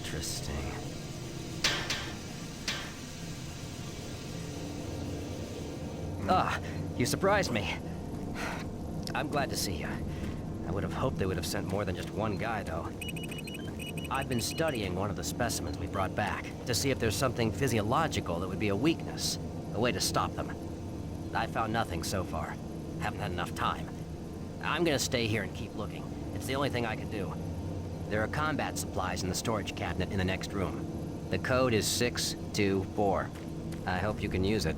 Interesting. Ah, you surprised me. I'm glad to see you. I would have hoped they would have sent more than just one guy, though. I've been studying one of the specimens we brought back to see if there's something physiological that would be a weakness, a way to stop them. I found nothing so far. Haven't had enough time. I'm gonna stay here and keep looking. It's the only thing I can do. There are combat supplies in the storage cabinet in the next room. The code is 624. I hope you can use it.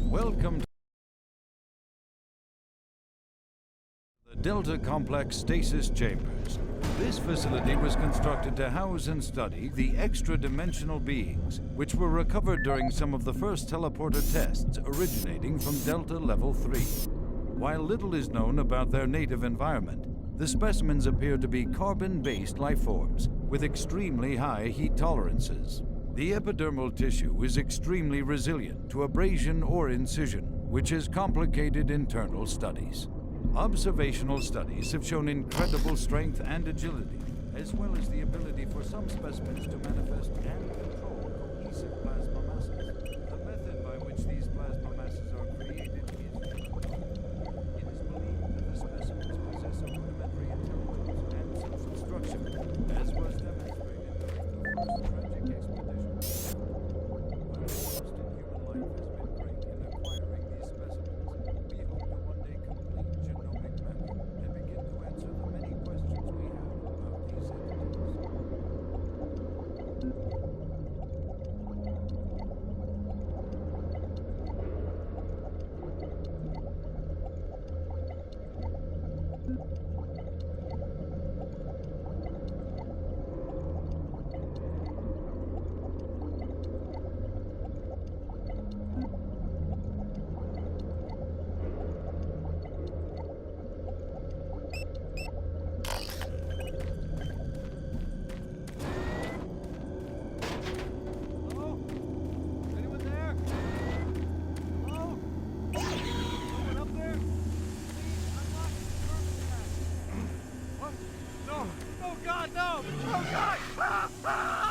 Welcome to the Delta Complex Stasis Chambers. This facility was constructed to house and study the extra-dimensional beings, which were recovered during some of the first teleporter tests originating from Delta Level 3. While little is known about their native environment, the specimens appear to be carbon-based lifeforms with extremely high heat tolerances. The epidermal tissue is extremely resilient to abrasion or incision, which has complicated internal studies. Observational studies have shown incredible strength and agility, as well as the ability for some specimens to manifest and control cohesive plasma masses. The method by which these plasma masses are created is unique. It is believed that the specimens possess a rudimentary intelligence and social structure, as was demonstrated during the first tragic expedition. Our interest in human life has been great in acquiring these specimens. We hope to one day complete genomic mapping and begin to answer the many questions we have about these entities. Hello? Anyone there? Hello? Someone up there? Please unlock the terminal hatch. What? No! No, God, no! Oh, God! Ah! Ah!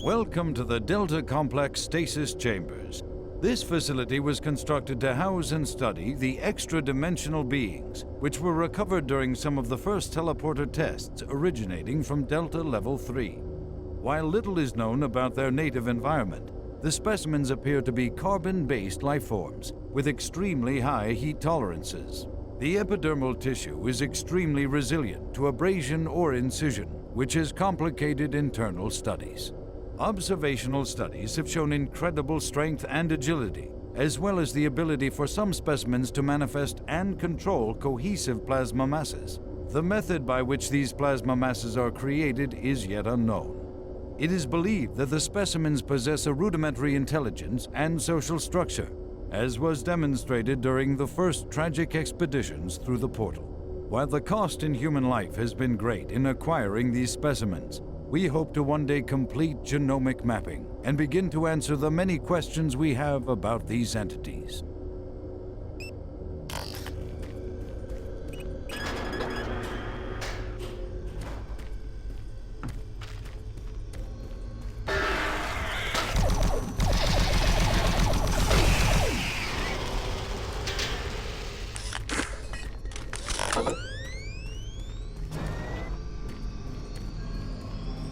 Welcome to the Delta Complex Stasis Chambers. This facility was constructed to house and study the extra-dimensional beings, which were recovered during some of the first teleporter tests originating from Delta Level 3. While little is known about their native environment, the specimens appear to be carbon-based lifeforms with extremely high heat tolerances. The epidermal tissue is extremely resilient to abrasion or incision, which has complicated internal studies. Observational studies have shown incredible strength and agility, as well as the ability for some specimens to manifest and control cohesive plasma masses. The method by which these plasma masses are created is yet unknown. It is believed that the specimens possess a rudimentary intelligence and social structure, as was demonstrated during the first tragic expeditions through the portal. While the cost in human life has been great in acquiring these specimens, we hope to one day complete genomic mapping and begin to answer the many questions we have about these entities.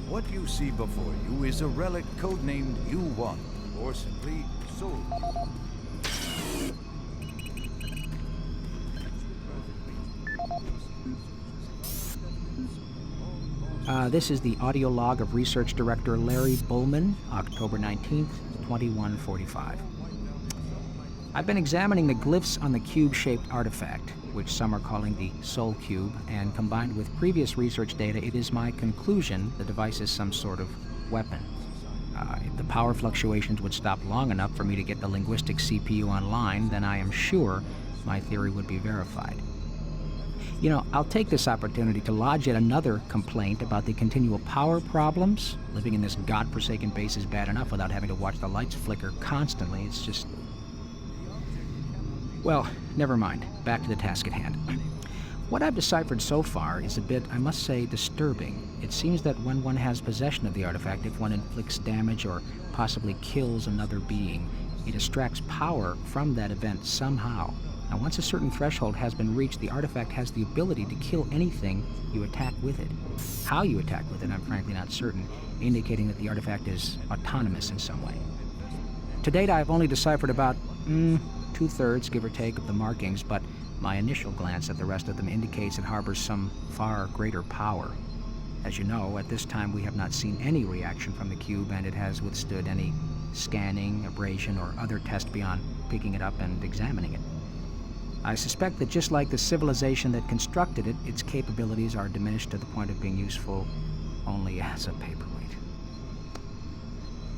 What you see before you is a relic codenamed U1, or simply Soul. This is the audio log of Research Director Larry Bullman, October 19th, 2145. I've been examining the glyphs on the cube-shaped artifact, which some are calling the Soul Cube, and combined with previous research data, it is my conclusion the device is some sort of weapon. If the power fluctuations would stop long enough for me to get the linguistic CPU online, then I am sure my theory would be verified. You know, I'll take this opportunity to lodge yet another complaint about the continual power problems. Living in this godforsaken base is bad enough without having to watch the lights flicker constantly. It's just... Well, never mind. Back to the task at hand. What I've deciphered so far is a bit, I must say, disturbing. It seems that when one has possession of the artifact, if one inflicts damage or possibly kills another being, it extracts power from that event somehow. Now, once a certain threshold has been reached, the artifact has the ability to kill anything you attack with it. How you attack with it, I'm frankly not certain, indicating that the artifact is autonomous in some way. To date, I've only deciphered about, 2/3, give or take, of the markings, but my initial glance at the rest of them indicates it harbors some far greater power. As you know, at this time we have not seen any reaction from the cube, and it has withstood any scanning, abrasion, or other test beyond picking it up and examining it. I suspect that just like the civilization that constructed it, its capabilities are diminished to the point of being useful only as a paperweight.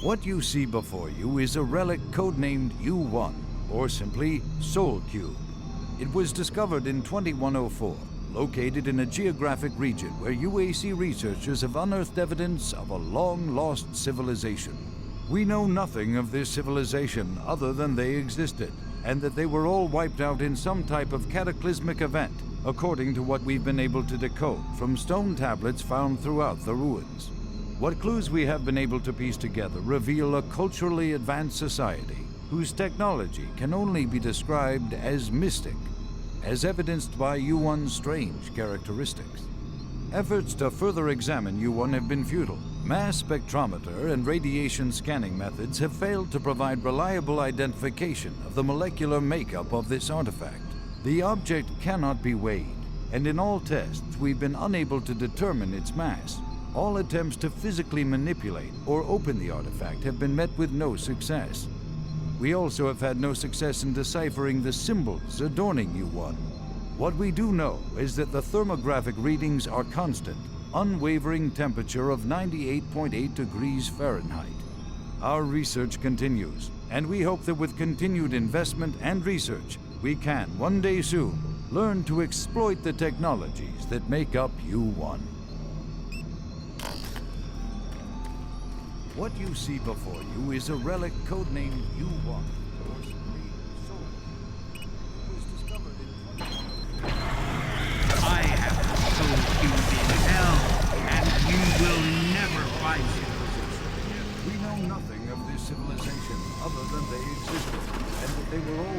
What you see before you is a relic codenamed U1, or simply Soul Cube. It was discovered in 2104, located in a geographic region where UAC researchers have unearthed evidence of a long-lost civilization. We know nothing of this civilization other than they existed, and that they were all wiped out in some type of cataclysmic event, according to what we've been able to decode from stone tablets found throughout the ruins. What clues we have been able to piece together reveal a culturally advanced society whose technology can only be described as mystic, as evidenced by U1's strange characteristics. Efforts to further examine U1 have been futile. Mass spectrometer and radiation scanning methods have failed to provide reliable identification of the molecular makeup of this artifact. The object cannot be weighed, and in all tests we've been unable to determine its mass. All attempts to physically manipulate or open the artifact have been met with no success. We also have had no success in deciphering the symbols adorning U1. What we do know is that the thermographic readings are constant, unwavering temperature of 98.8 degrees Fahrenheit. Our research continues, and we hope that with continued investment and research, we can, one day soon, learn to exploit the technologies that make up U1. What you see before you is a relic codenamed U1. I have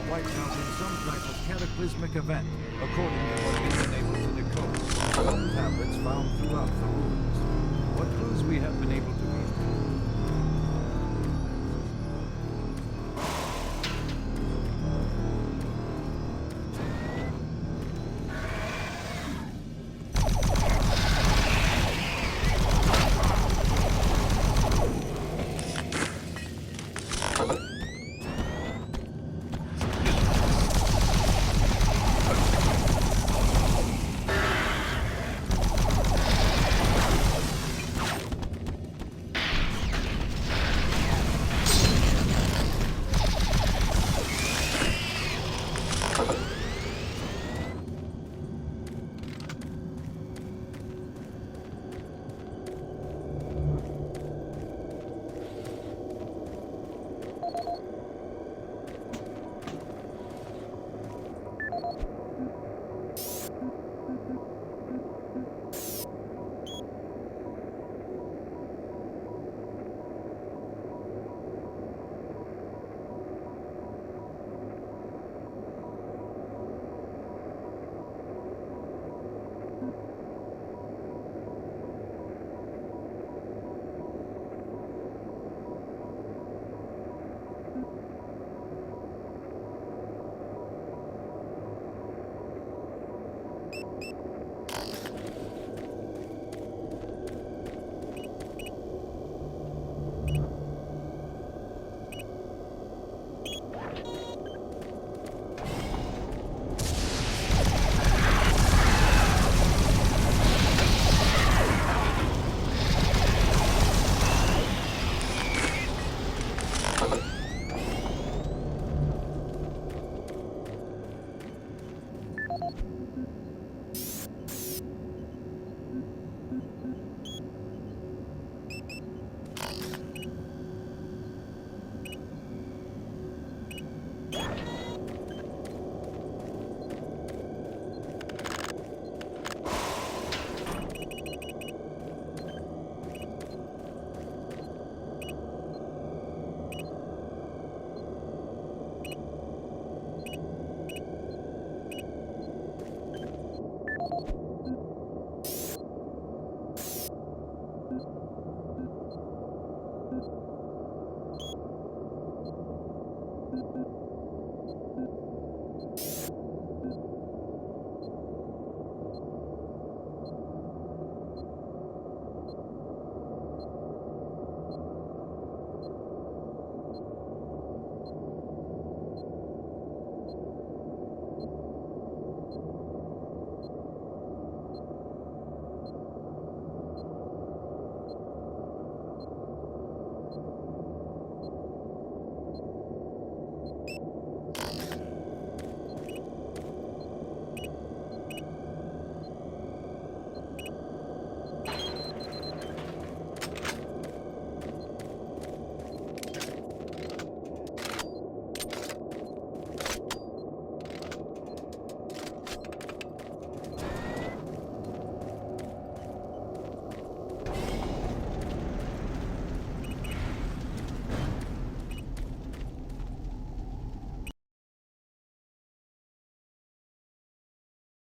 wiped out in some type of cataclysmic event, according to what we've been able to decode. Stone tablets found throughout the ruins. What clues we have been able to read.